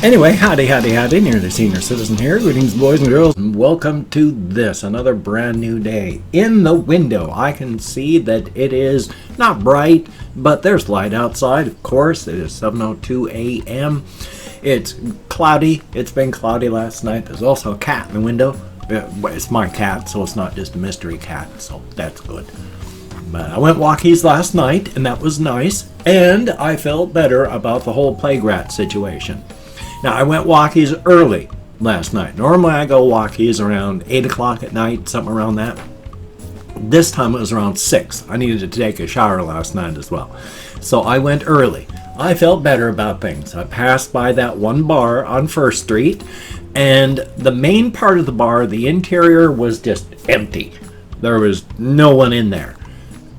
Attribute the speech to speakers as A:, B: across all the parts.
A: Anyway, howdy, Nearly Senior Citizen here. Greetings, boys and girls, and welcome to this, another brand new day. In the window, I can see that it is not bright, but there's light outside, of course. It is 7:02 a.m. It's cloudy. It's been cloudy last night. There's also a cat in the window. It's my cat, so it's not just a mystery cat, so that's good. But I went walkies last night, and that was nice, and I felt better about the whole plague rat situation. Now, I went walkies early last night. Normally, I go walkies around 8 o'clock at night, something around that. This time, it was around 6. I needed to take a shower last night as well. So I went early. I felt better about things. I passed by that one bar on 1st Street, and the main part of the bar, the interior, was just empty. There was no one in there.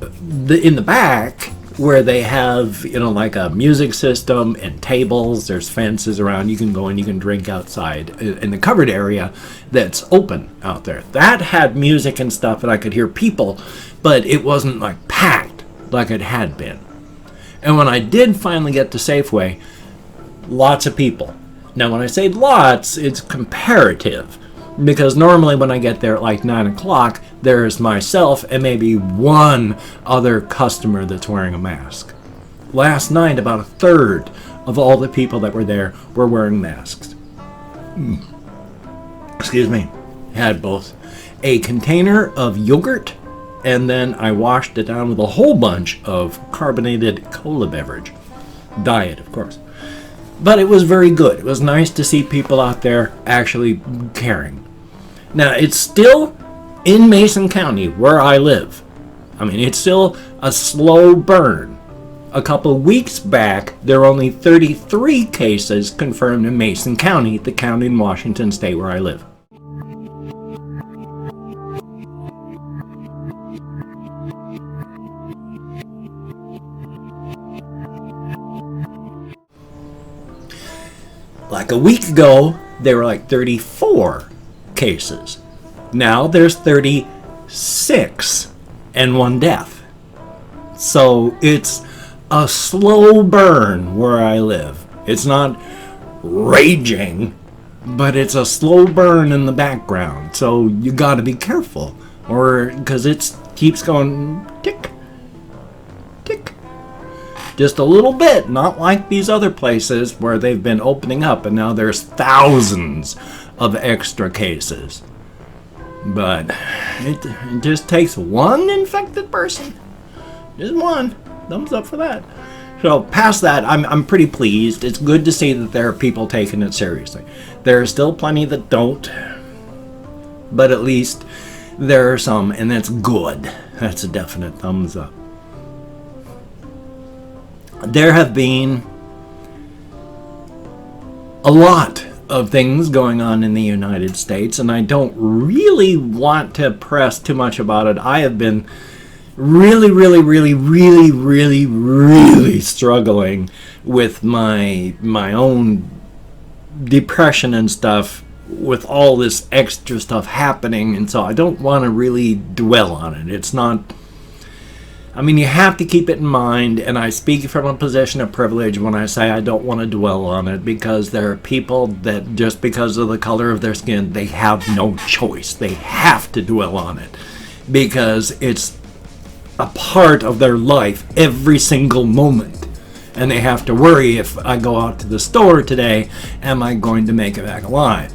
A: In the back, where they have, like a music system and tables, there's fences around, you can go and you can drink outside in the covered area that's open out there. That had music and stuff, and I could hear people, but it wasn't like packed like it had been. And when I did finally get to Safeway, lots of people. Now when I say lots, it's comparative, because normally when I get there at like 9 o'clock, there's myself and maybe one other customer that's wearing a mask. Last night, about a third of all the people that were there were wearing masks. Excuse me. Had both a container of yogurt, and then I washed it down with a whole bunch of carbonated cola beverage. Diet, of course. But it was very good. It was nice to see people out there actually caring. Now, it's still in Mason County, where I live. I mean, it's still a slow burn. A couple weeks back, there were only 33 cases confirmed in Mason County, the county in Washington State where I live. Like a week ago, there were like 34 cases. Now there's 36 and 1 death. So it's a slow burn where I live. It's not raging, but it's a slow burn in the background. So you got to be careful, or because it keeps going tick, tick. Just a little bit, not like these other places where they've been opening up and now there's thousands of extra cases. But it just takes one infected person. Just one. Thumbs up for that. So past that, I'm pretty pleased. It's good to see that there are people taking it seriously. There are still plenty that don't, but at least there are some, and that's good. That's a definite thumbs up. There have been a lot of things going on in the United States, and I don't really want to press too much about it. I have been really struggling with my own depression and stuff with all this extra stuff happening, and so I don't want to really dwell on it. It's not... I mean, you have to keep it in mind, and I speak from a position of privilege when I say I don't want to dwell on it, because there are people that just because of the color of their skin, they have no choice. They have to dwell on it because it's a part of their life every single moment. And they have to worry, if I go out to the store today, am I going to make it back alive?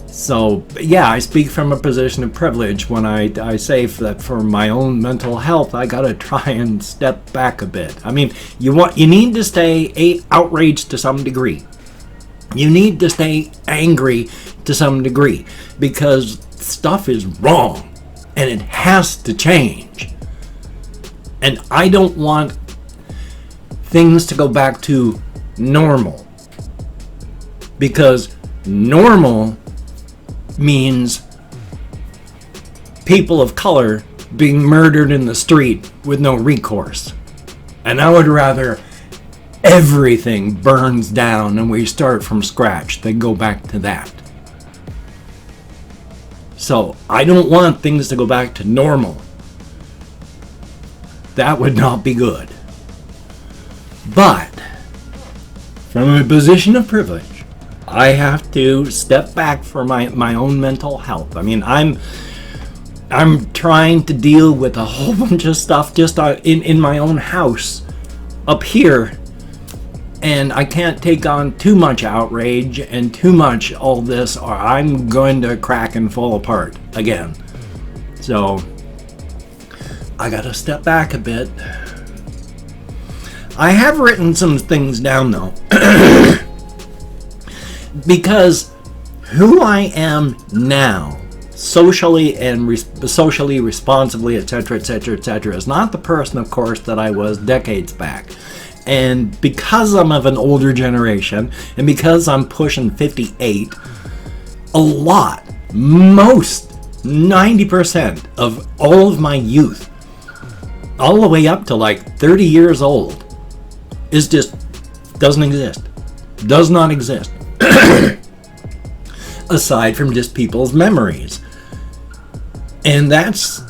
A: So, yeah, I speak from a position of privilege when I say that for my own mental health, I gotta try and step back a bit. I mean, you need to stay outraged to some degree. You need to stay angry to some degree, because stuff is wrong, and it has to change. And I don't want things to go back to normal, because normal means people of color being murdered in the street with no recourse. And I would rather everything burns down and we start from scratch than go back to that. So I don't want things to go back to normal. That would not be good. But from a position of privilege, I have to step back for my own mental health. I mean, I'm trying to deal with a whole bunch of stuff just in my own house up here, and I can't take on too much outrage and too much all this, or I'm going to crack and fall apart again. So I gotta step back a bit. I have written some things down though, because who I am now, socially and socially responsibly, etc., etc., etc., is not the person, of course, that I was decades back. And because I'm of an older generation, and because I'm pushing 58, most 90% of all of my youth, all the way up to like 30 years old, is just doesn't exist. Does not exist. Aside from just people's memories. And that's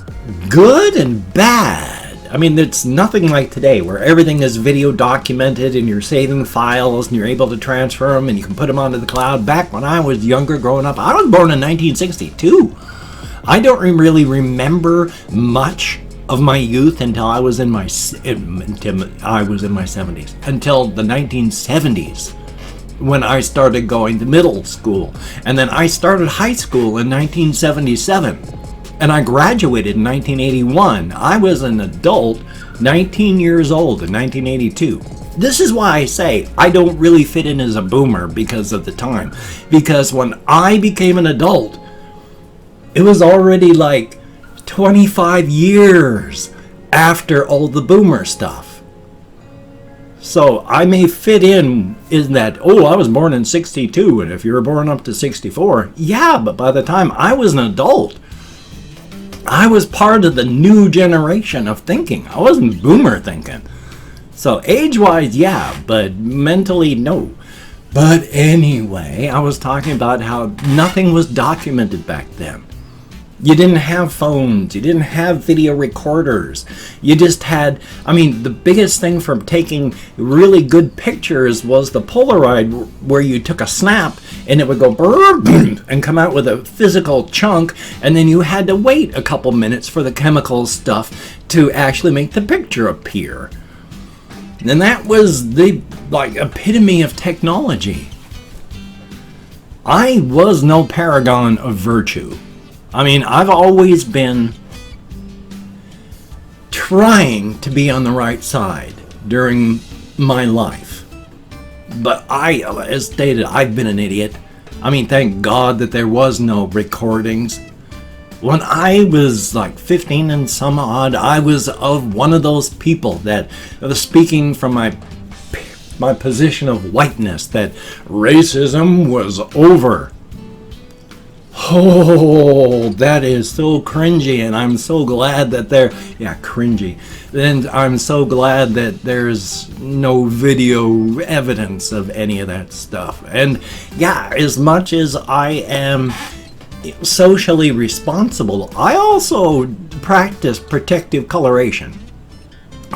A: good and bad. I mean, it's nothing like today where everything is video documented and you're saving files and you're able to transfer them and you can put them onto the cloud. Back when I was younger, growing up, I was born in 1962. I don't really remember much of my youth until I was in my 70s, until the 1970s, when I started going to middle school. And then I started high school in 1977. And I graduated in 1981. I was an adult, 19 years old in 1982. This is why I say I don't really fit in as a boomer because of the time. Because when I became an adult, it was already like 25 years after all the boomer stuff. So I may fit in that, oh, I was born in 62, and if you were born up to 64, yeah, but by the time I was an adult, I was part of the new generation of thinking. I wasn't boomer thinking. So age-wise, yeah, but mentally, no. But anyway, I was talking about how nothing was documented back then. You didn't have phones. You didn't have video recorders. You just had, I mean, the biggest thing from taking really good pictures was the Polaroid, where you took a snap and it would go and come out with a physical chunk, and then you had to wait a couple minutes for the chemical stuff to actually make the picture appear. And that was the epitome of technology. I was no paragon of virtue. I mean, I've always been trying to be on the right side during my life. But as stated, I've been an idiot. I mean, thank God that there was no recordings. When I was like 15 and some odd, I was of one of those people that was speaking from my position of whiteness, that racism was over. Oh, that is so cringy, and I'm so glad that cringy. And I'm so glad that there's no video evidence of any of that stuff. And yeah, as much as I am socially responsible, I also practice protective coloration,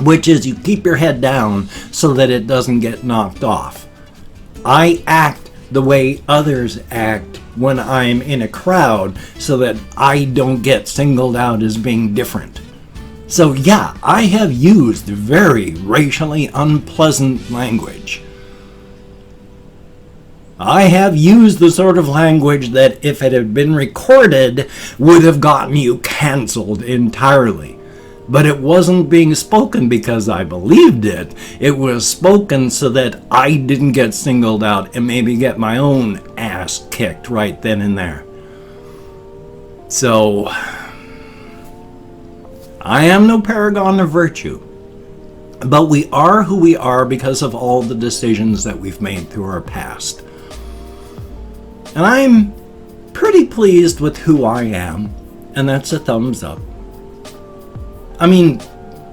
A: which is you keep your head down so that it doesn't get knocked off. I act the way others act when I'm in a crowd so that I don't get singled out as being different. So yeah, I have used very racially unpleasant language. I have used the sort of language that, if it had been recorded, would have gotten you canceled entirely. But it wasn't being spoken because I believed it. It was spoken so that I didn't get singled out and maybe get my own ass kicked right then and there. So, I am no paragon of virtue. But we are who we are because of all the decisions that we've made through our past. And I'm pretty pleased with who I am, and that's a thumbs up. I mean,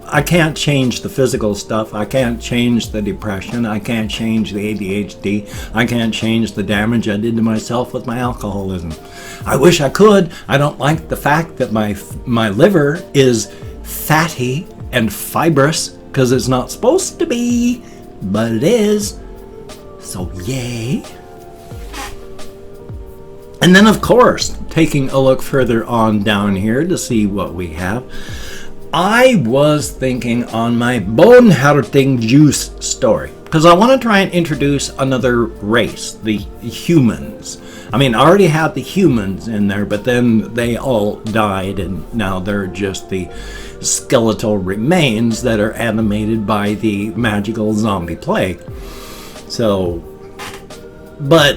A: I can't change the physical stuff. I can't change the depression. I can't change the ADHD. I can't change the damage I did to myself with my alcoholism. I wish I could. I don't like the fact that my liver is fatty and fibrous, because it's not supposed to be, but it is. So yay. And then, of course, taking a look further on down here to see what we have, I was thinking on my bone-hurting juice story, because I want to try and introduce another race, the humans. I mean, I already had the humans in there, but then they all died, and now they're just the skeletal remains that are animated by the magical zombie plague. So, but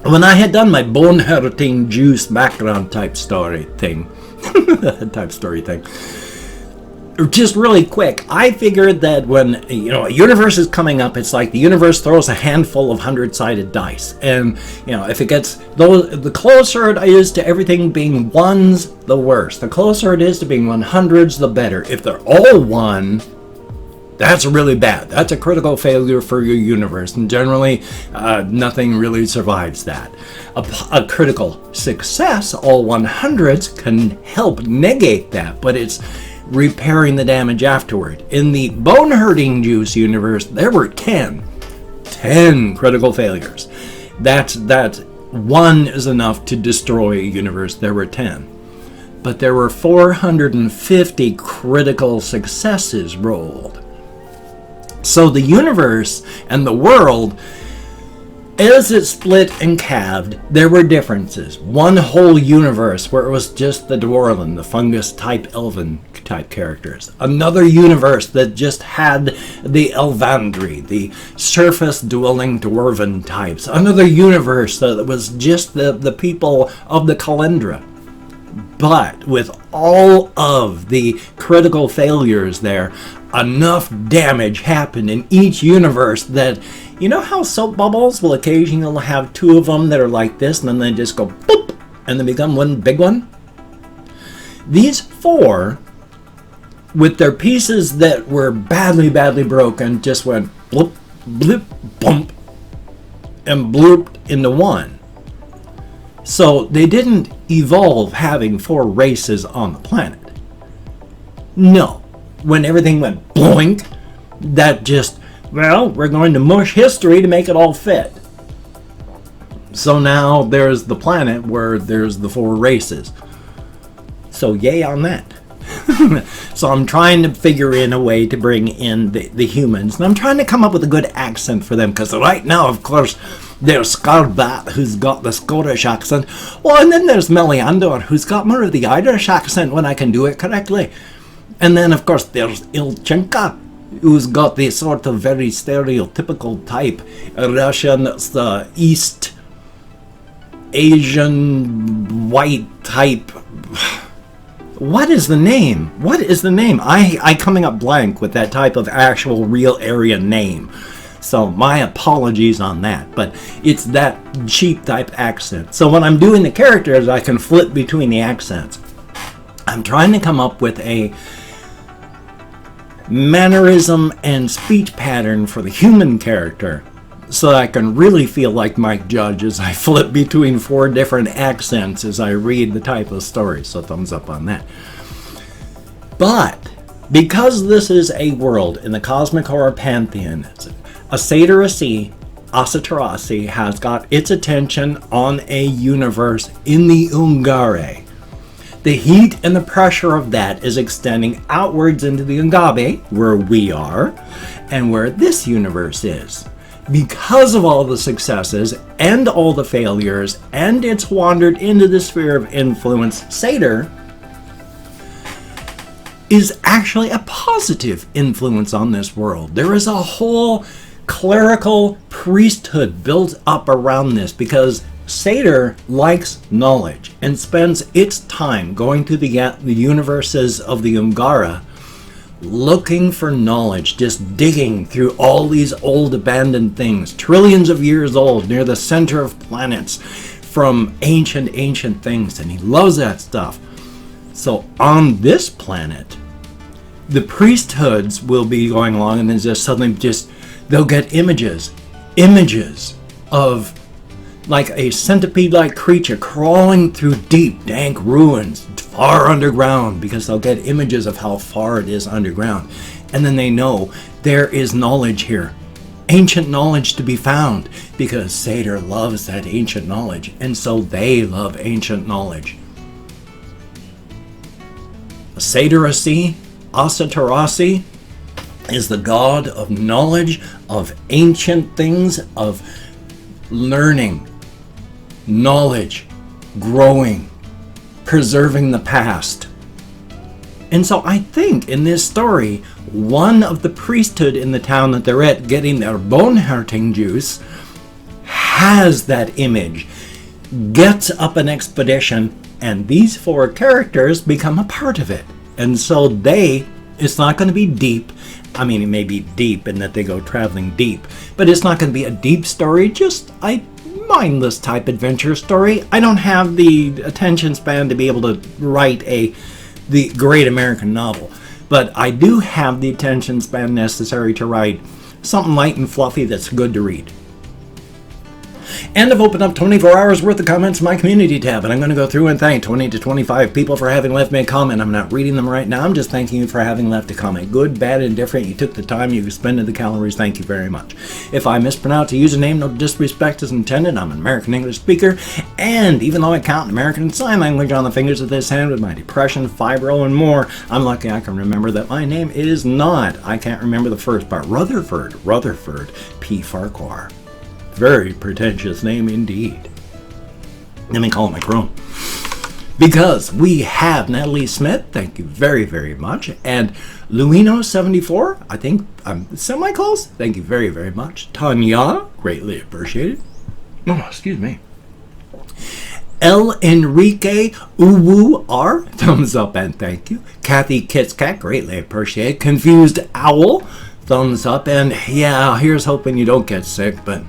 A: when I had done my bone-hurting juice background type story thing, just really quick, I figured that when a universe is coming up, it's like the universe throws a handful of 100-sided dice, and if it gets the closer it is to everything being ones, the worse. The closer it is to being 100s, the better. If they're all one, that's really bad. That's a critical failure for your universe, and generally nothing really survives that. A critical success, all 100s, can help negate that, but it's repairing the damage afterward. In the bone-hurting juice universe, there were 10 critical failures. That one is enough to destroy a universe. There were 10. But there were 450 critical successes rolled. So the universe and the world, as it split and calved, there were differences. One whole universe where it was just the Dwarven, the fungus-type, elven-type characters. Another universe that just had the Elvandri, the surface-dwelling Dwarven types. Another universe that was just the people of the Kalendra. But with all of the critical failures there, enough damage happened in each universe that, you know how soap bubbles will occasionally have two of them that are like this, and then they just go boop, and they become one big one? These four, with their pieces that were badly broken, just went bloop, blip, bump, and blooped into one. So they didn't evolve having four races on the planet. No. When everything went bloink, that just, we're going to mush history to make it all fit. So now there's the planet where there's the four races. So yay on that. So I'm trying to figure in a way to bring in the humans. And I'm trying to come up with a good accent for them. Because right now, of course, there's Scarbat, who's got the Scottish accent. Well, and then there's Meliandor, who's got more of the Irish accent when I can do it correctly. And then, of course, there's Ilchenka, who's got the sort of very stereotypical type Russian, East Asian, white type. What is the name? I coming up blank with that type of actual real area name. So my apologies on that, but it's that cheap type accent. So when I'm doing the characters, I can flip between the accents. I'm trying to come up with a mannerism and speech pattern for the human character so that I can really feel like Mike Judge as I flip between four different accents as I read the type of story. So thumbs up on that. But because this is a world in the cosmic horror pantheon, Asatarasi has got its attention on a universe in the Ungare. The heat and the pressure of that is extending outwards into the Ungabe, where we are, and where this universe is. Because of all the successes and all the failures, and it's wandered into the sphere of influence, Satyr is actually a positive influence on this world. There is a whole clerical priesthood built up around this because Satyr likes knowledge and spends its time going to the universes of the Ungara looking for knowledge, just digging through all these old abandoned things, trillions of years old, near the center of planets, from ancient things, and he loves that stuff. So on this planet, the priesthoods will be going along, and then just suddenly they'll get images of like a centipede-like creature crawling through deep, dank ruins far underground, because they'll get images of how far it is underground. And then they know there is knowledge here. ancient knowledge to be found, because Seder loves that ancient knowledge, and so they love ancient knowledge. Sederasi, Asatarasi, is the god of knowledge, of ancient things, of learning, knowledge, growing, preserving the past. And so I think in this story, one of the priesthood in the town that they're at, getting their bone-hurting juice, has that image, gets up an expedition, and these four characters become a part of it. And so it's not going to be deep. I mean, it may be deep in that they go traveling deep, but it's not going to be a deep story, just a mindless type adventure story. I don't have the attention span to be able to write the great American novel, but I do have the attention span necessary to write something light and fluffy that's good to read. And I've opened up 24 hours worth of comments in my community tab, and I'm going to go through and thank 20 to 25 people for having left me a comment. I'm not reading them right now. I'm just thanking you for having left a comment. Good, bad, indifferent. You took the time. You expended the calories. Thank you very much. If I mispronounce a username, no disrespect is intended. I'm an American English speaker, and even though I count American Sign Language on the fingers of this hand with my depression, fibro, and more, I'm lucky I can remember that my name is not, I can't remember the first part, Rutherford P. Farquhar. Very pretentious name indeed. Let me call it my crone. Because we have Natalie Smith, thank you very, very much, and Luino74, I think I'm semi-close, thank you very, very much. Tanya, greatly appreciated. Oh, excuse me. El Enrique Uwu R, thumbs up and thank you. Kathy Kitscat, greatly appreciated. Confused Owl, thumbs up, and yeah, here's hoping you don't get sick, but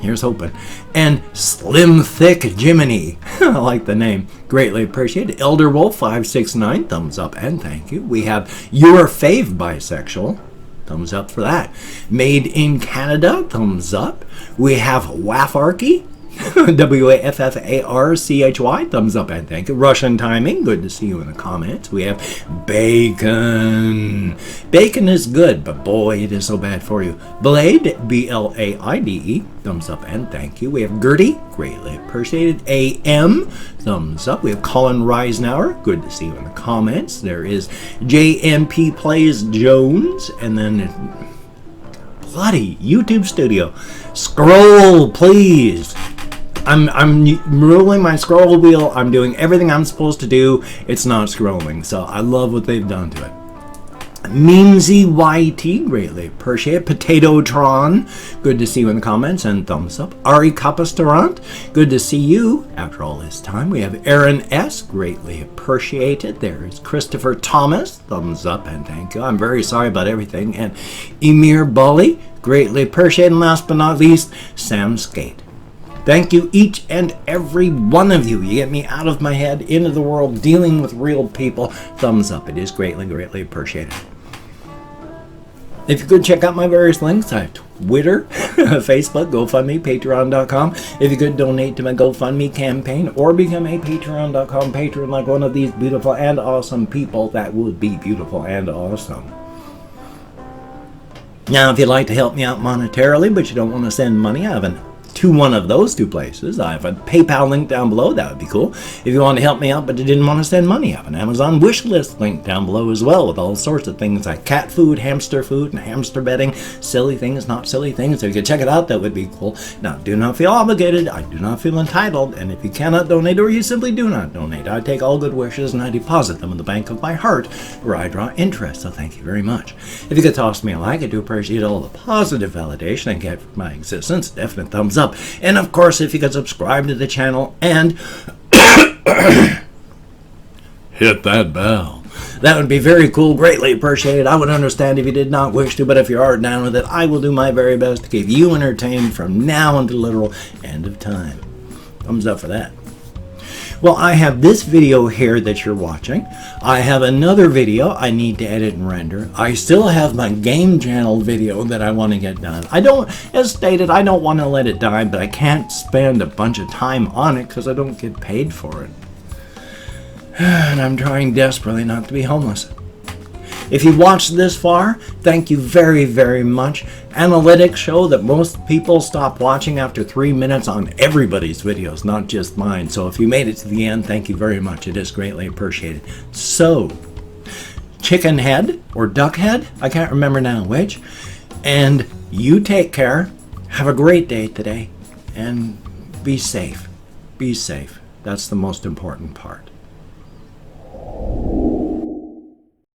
A: here's hoping. And Slim Thick Jiminy, I like the name, greatly appreciated. Elder Wolf 569, thumbs up and thank you. We have Your Fave Bisexual, thumbs up for that. Made in Canada, thumbs up. We have Waffarky, Waffarchy, thumbs up and thank you. Russian Timing, good to see you in the comments. We have Bacon. Bacon is good, but boy, it is so bad for you. Blade, Blaide, thumbs up and thank you. We have Gertie, greatly appreciated. AM, thumbs up. We have Colin Reisenauer, good to see you in the comments. There is JMP Plays Jones, and then bloody YouTube Studio. Scroll, please. I'm rolling my scroll wheel. I'm doing everything I'm supposed to do. It's not scrolling, so I love what they've done to it. Memesy YT, greatly appreciate. Potatotron, good to see you in the comments, and thumbs up. Ari Capasterant, good to see you after all this time. We have Aaron S, greatly appreciated. There is Christopher Thomas, thumbs up and thank you. I'm very sorry about everything. And Emir Bully, greatly appreciated. And last but not least, Sam Skate. Thank you, each and every one of you. You get me out of my head, into the world, dealing with real people. Thumbs up. It is greatly, greatly appreciated. If you could check out my various links, I have Twitter, Facebook, GoFundMe, Patreon.com. If you could donate to my GoFundMe campaign or become a Patreon.com patron like one of these beautiful and awesome people, that would be beautiful and awesome. Now, if you'd like to help me out monetarily, but you don't want to send money, I have to one of those two places. I have a PayPal link down below. That would be cool. If you want to help me out but you didn't want to send money, I have an Amazon wish list link down below as well with all sorts of things like cat food, and hamster bedding, silly things, not silly things. So if you could check it out, that would be cool. Now, do not feel obligated. I do not feel entitled. And if you cannot donate or you simply do not donate, I take all good wishes and I deposit them in the bank of my heart where I draw interest. So thank you very much. If you could toss me a like, I do appreciate all the positive validation I get from my existence. Definite thumbs up. And of course, if you could subscribe to the channel and hit that bell, that would be very cool, greatly appreciated. I would understand if you did not wish to, but if you are down with it, I will do my very best to keep you entertained from now until the literal end of time. Thumbs up for that. Well, I have this video here that you're watching. I have another video I need to edit and render. I still have my game channel video that I want to get done. As stated, I don't want to let it die, but I can't spend a bunch of time on it because I don't get paid for it. And I'm trying desperately not to be homeless. If you watched this far, thank you very, very much. Analytics show that most people stop watching after 3 minutes on everybody's videos, not just mine. So if you made it to the end, thank you very much. It is greatly appreciated. So, chicken head or duck head, I can't remember now which. And you take care. Have a great day today. And be safe. Be safe. That's the most important part.